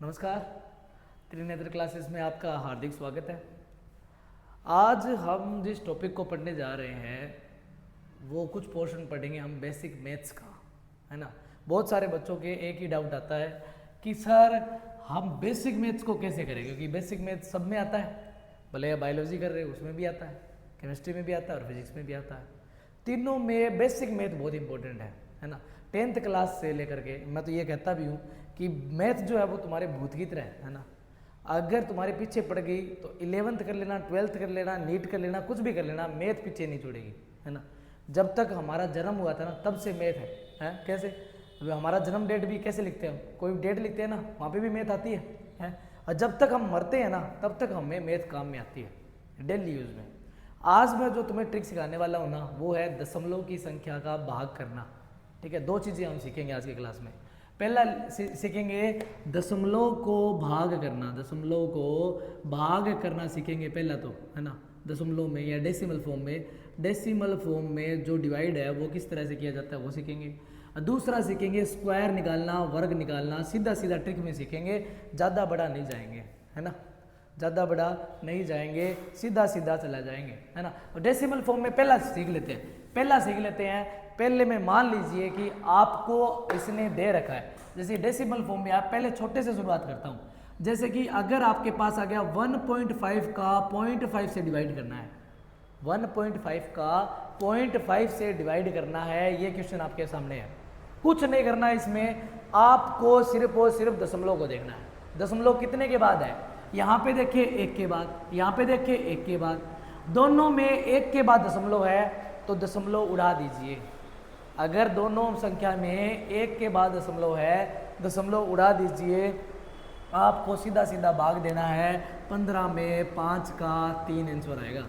नमस्कार, त्रिनेत्र क्लासेस में आपका हार्दिक स्वागत है। आज हम जिस टॉपिक को पढ़ने जा रहे हैं वो कुछ पोर्शन पढ़ेंगे हम बेसिक मैथ्स का, है ना। बहुत सारे बच्चों के एक ही डाउट आता है कि सर हम बेसिक मैथ्स को कैसे करें, क्योंकि बेसिक मैथ्स सब में आता है, भले बायोलॉजी कर रहे हो उसमें भी आता है, केमिस्ट्री में भी आता है और फिजिक्स में भी आता है। तीनों में बेसिक मैथ बहुत इंपॉर्टेंट है ना। 10th क्लास से लेकर के मैं तो ये कहता भी हूँ कि मैथ जो है वो तुम्हारे भूत की तरह है ना। अगर तुम्हारे पीछे पड़ गई तो 11th कर लेना, 12th कर लेना, नीट कर लेना, कुछ भी कर लेना, मैथ पीछे नहीं छोड़ेगी, है ना। जब तक हमारा जन्म हुआ था ना तब से मैथ है? कैसे? हमारा जन्म डेट भी कैसे लिखते हैं हम? कोई डेट लिखते हैं ना, वहाँ पे भी मैथ आती है? और जब तक हम मरते हैं ना तब तक हमें मैथ काम में आती है डेली यूज में। आज मैं जो तुम्हें ट्रिक सिखाने वाला हूँ ना वो है दशमलव की संख्या का भाग करना। ठीक है, दो चीज़ें हम सीखेंगे आज की क्लास में। पहला सीखेंगे दशमलव को भाग करना, दशमलव को भाग करना सीखेंगे पहला तो, है ना। दशमलव में या डेसिमल फॉर्म में, डेसिमल फॉर्म में जो डिवाइड है वो किस तरह से किया जाता है वो सीखेंगे। दूसरा सीखेंगे स्क्वायर निकालना, वर्ग निकालना, सीधा सीधा ट्रिक में सीखेंगे, ज़्यादा बड़ा नहीं जाएंगे, है ना। ज़्यादा बड़ा नहीं जाएंगे, सीधा सीधा चला जाएंगे, है ना। और डेसिमल फॉर्म में पहला सीख लेते हैं। पहले में मान लीजिए कि आपको इसने दे रखा है, जैसे डेसिमल फॉर्म में आप पहले छोटे से शुरुआत करता हूँ। जैसे कि अगर आपके पास आ गया 1.5 का 0.5 से डिवाइड करना है, 1.5 का 0.5 से डिवाइड करना है, ये क्वेश्चन आपके सामने है। कुछ नहीं करना है इसमें, आपको सिर्फ और सिर्फ दशमलव को देखना है। दशमलव कितने के बाद है? यहाँ पे देखिए 1 के बाद, यहाँ पे देखिए 1 के बाद, दोनों में 1 के बाद दशमलव है तो दशमलव उड़ा दीजिए। अगर दोनों संख्या में 1 के बाद दशमलव है, दशमलव उड़ा दीजिए। आपको सीधा सीधा भाग देना है। 15 में 5 का 3 आंसर आएगा।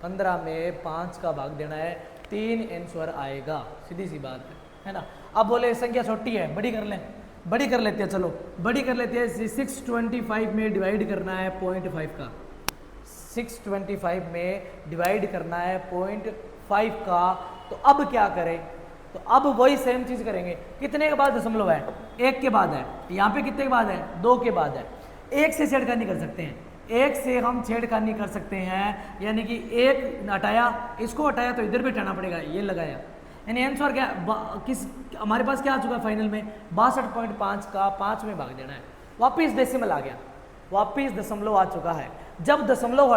15 में 5 का भाग देना है, 3 आंसर आएगा, सीधी सी बात है ना। अब बोले संख्या छोटी है, बड़ी कर लें, बड़ी कर लेते हैं, चलो बड़ी कर लेते हैं। 625 में डिवाइड करना है 0.5 का, 625 में डिवाइड करना है 0.5 का। तो अब क्या करें? तो अब वही सेम चीज करेंगे। कितने के बाद दशमलव है? 1 के बाद है। यहाँ पे कितने के बाद है? 2 के बाद है। 1 से छेड़खानी कर सकते हैं, 1 से हम छेड़खानी कर सकते हैं, यानी कि 1 हटाया, इसको हटाया तो इधर भी हटाना पड़ेगा, ये लगाया, यानी आंसर क्या किस हमारे पास क्या आ चुका है फाइनल में? 62.5 का 5 में भाग देना है। वापिस डेसिमल आ गया, वापिस दशमलव आ चुका है। जब दशमलव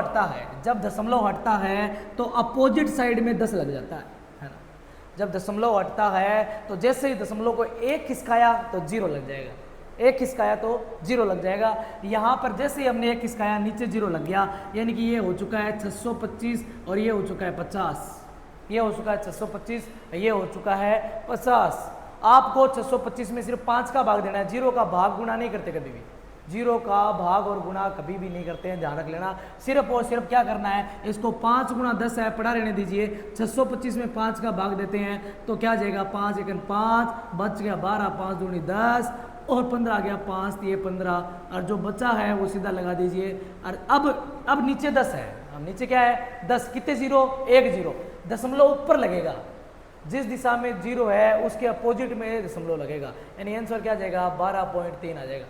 हटता है तो अपोजिट साइड में 10 लग जाता है ना। जब दशमलव हटता है तो जैसे ही दशमलव को 1 खिसकाया तो 0 लग जाएगा, 1 खिसकाया तो 0 लग जाएगा। यहाँ पर जैसे ही हमने 1 खिसकाया नीचे 0 लग गया, यानी कि ये हो चुका है 625 और ये हो चुका है 50। ये हो चुका है 625, ये हो चुका है 50। आपको 625 में सिर्फ 5 का भाग देना है, 0 का भाग गुणा नहीं करते कभी भी, 0 का भाग और गुणा कभी भी नहीं करते हैं, ध्यान रख लेना। सिर्फ और सिर्फ क्या करना है, इसको 5 गुणा 10 है, पढ़ा रहने दीजिए। 625 में 5 का भाग देते हैं तो क्या जाएगा? 5 1 5, बच गया 12, 5 दूनी 10 और 15 आ गया, 5 ये 15, और जो बचा है वो सीधा लगा दीजिए। और अब नीचे 10 है, अब नीचे क्या है? 10, कितने 0? 1 0, दशमलव ऊपर लगेगा, जिस दिशा में 0 है उसके अपोजिट में दशमलव लगेगा, यानी आंसर क्या जाएगा? 12.3 आ जाएगा।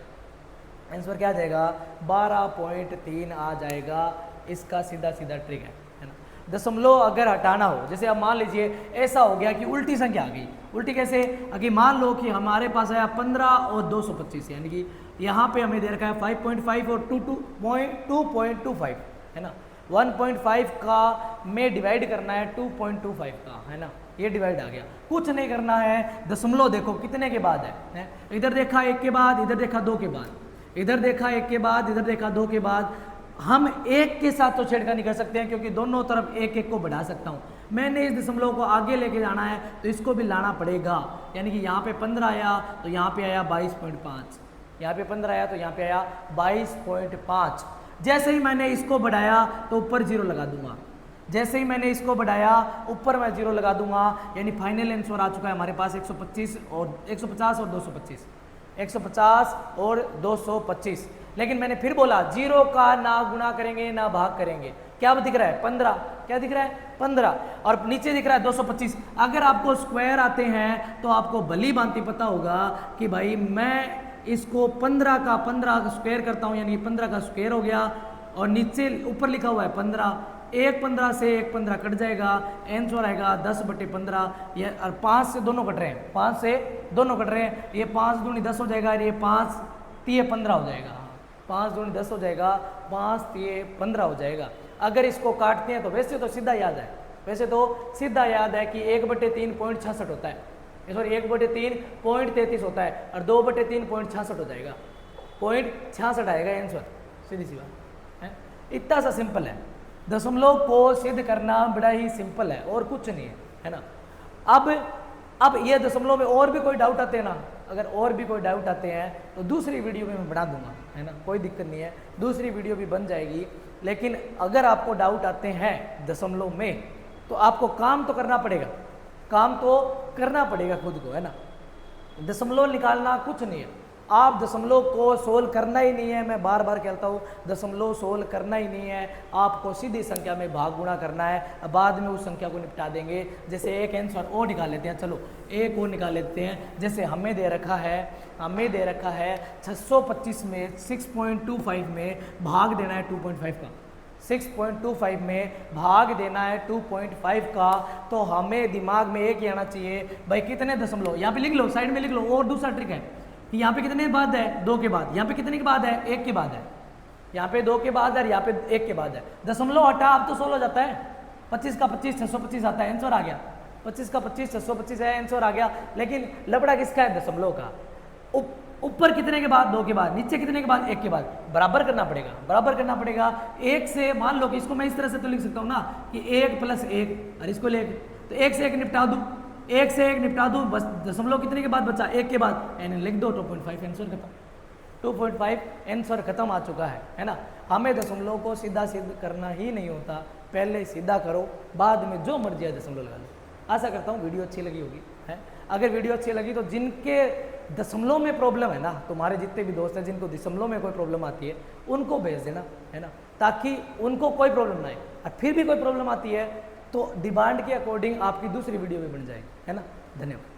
आंसर क्या आ जाएगा? 12.3 आ जाएगा। इसका सीधा सीधा ट्रिक है ना। दशमलव अगर हटाना हो, जैसे अब मान लीजिए ऐसा हो गया कि उल्टी संख्या आ गई। उल्टी कैसे? अगर मान लो कि हमारे पास आया 15 और 225, यानी कि यहाँ पे हमें दे रखा है 5.5 और 2.25, है ना। 1.5 का में डिवाइड करना है 2.25 का, है ना। ये डिवाइड आ गया, कुछ नहीं करना है। दशमलव देखो कितने के बाद है? इधर देखा 1 के बाद, इधर देखा 2 के बाद, इधर देखा 1 के बाद, इधर देखा 2 के बाद। हम 1 के साथ तो छेड़खानी कर सकते हैं क्योंकि दोनों तरफ 1 1 को बढ़ा सकता हूँ। मैंने इस दशमलव को आगे लेके जाना है तो इसको भी लाना पड़ेगा, यानी कि यहाँ पे 15 आया तो यहाँ पे आया 22.5, यहाँ पे 15 आया तो यहाँ पे आया 22.5। जैसे ही मैंने इसको बढ़ाया तो ऊपर 0 लगा दूंगा, जैसे ही मैंने इसको बढ़ाया ऊपर मैं 0 लगा दूंगा, यानी फाइनल आंसर आ चुका है हमारे पास 150 और 225, 150 और 225। लेकिन मैंने फिर बोला 0 का ना गुणा करेंगे ना भाग करेंगे। क्या दिख रहा है? 15। क्या दिख रहा है? 15, और नीचे दिख रहा है 225। अगर आपको स्क्वायर आते हैं तो आपको भली भांति पता होगा कि भाई मैं इसको 15 का 15 स्क्वायर करता हूँ, यानी 15 का स्क्वायर हो गया, और नीचे ऊपर लिखा हुआ है 15, एक 15 से एक 15 कट जाएगा, आंसर आएगा 10/15। ये 5 से दोनों कट रहे हैं, 5 से दोनों कट रहे हैं, ये 5 दूनी 10 हो जाएगा, ये 5 3 15 हो जाएगा, 5 दूनी 10 हो जाएगा, 5 3 15 हो जाएगा। अगर इसको काटते हैं तो वैसे तो सीधा याद है, वैसे तो सीधा याद है कि 1/3.66 होता है, सॉरी 1/3.33 होता है, और 2/3.66 हो जाएगा, 0.66 आएगा आंसर, सीधी सी बात है। इतना सा सिंपल है, दशमलव को सिद्ध करना बड़ा ही सिंपल है और कुछ नहीं है ना। अब ये दशमलव में और भी कोई डाउट आते हैं ना, अगर और भी कोई डाउट आते हैं तो दूसरी वीडियो में मैं बना दूंगा, है ना, कोई दिक्कत नहीं है, दूसरी वीडियो भी बन जाएगी। लेकिन अगर आपको डाउट आते हैं दशमलव में तो आपको काम तो करना पड़ेगा, काम तो करना पड़ेगा खुद को, है ना। दशमलव निकालना कुछ नहीं है, आप दशमलव को सोल्व करना ही नहीं है, मैं बार बार कहता हूँ दशमलव सोल्व करना ही नहीं है, आपको सीधी संख्या में भाग गुणा करना है, बाद में उस संख्या को निपटा देंगे। जैसे एक आंसर और निकाल लेते हैं, चलो एक और निकाल लेते हैं। जैसे हमें दे रखा है 625 में 6.25 में भाग देना है 2.5 का, 6.25 में भाग देना है 2.5 का, तो हमें दिमाग में एक ही आना चाहिए भाई कितने दशमलव, यहाँ पे लिख लो, साइड में लिख लो। और दूसरा ट्रिक है कि यहाँ पे कितने के बाद है, 2 के बाद, यहाँ पे कितने के बाद है, 1 के बाद है, यहाँ पे 2 के बाद है, यहाँ पे 1 के बाद है। दशमलव हटा अब तो 16 हो जाता है, 25 का 25 625 आता है, आंसर आ गया, 25 का 25 625 है, आंसर आ गया। लेकिन लफड़ा किसका है, दशमलव का। ऊपर कितने के बाद, 2 के बाद, नीचे कितने के बाद, 1 के बाद, बराबर करना पड़ेगा, बराबर करना पड़ेगा। 1 से मान लो कि इसको मैं इस तरह से तो लिख सकता हूँ ना कि 1 + 1, और इसको ले तो 1 से 1 निपटा दूँ, 1 से 1 निपटा दूँ, बस दशमलव कितने के बाद बचा, 1 के बाद, यानी लिख दो 2.5, आंसर खत्म, 2.5 आंसर खत्म आ चुका है ना। हमें दशमलव को सीधा सिद्ध करना ही नहीं होता, पहले सीधा करो, बाद में जो मर्जी है दशमलव लगा लो। आशा करता हूँ वीडियो अच्छी लगी होगी, है। अगर वीडियो अच्छी लगी तो जिनके दशमलव में प्रॉब्लम है ना, तुम्हारे जितने भी दोस्त हैं जिनको दशमलव में कोई प्रॉब्लम आती है उनको भेज देना, है ना, ताकि उनको कोई प्रॉब्लम ना आए। और फिर भी कोई प्रॉब्लम आती है तो डिमांड के अकॉर्डिंग आपकी दूसरी वीडियो भी बन जाएगी, है ना। धन्यवाद।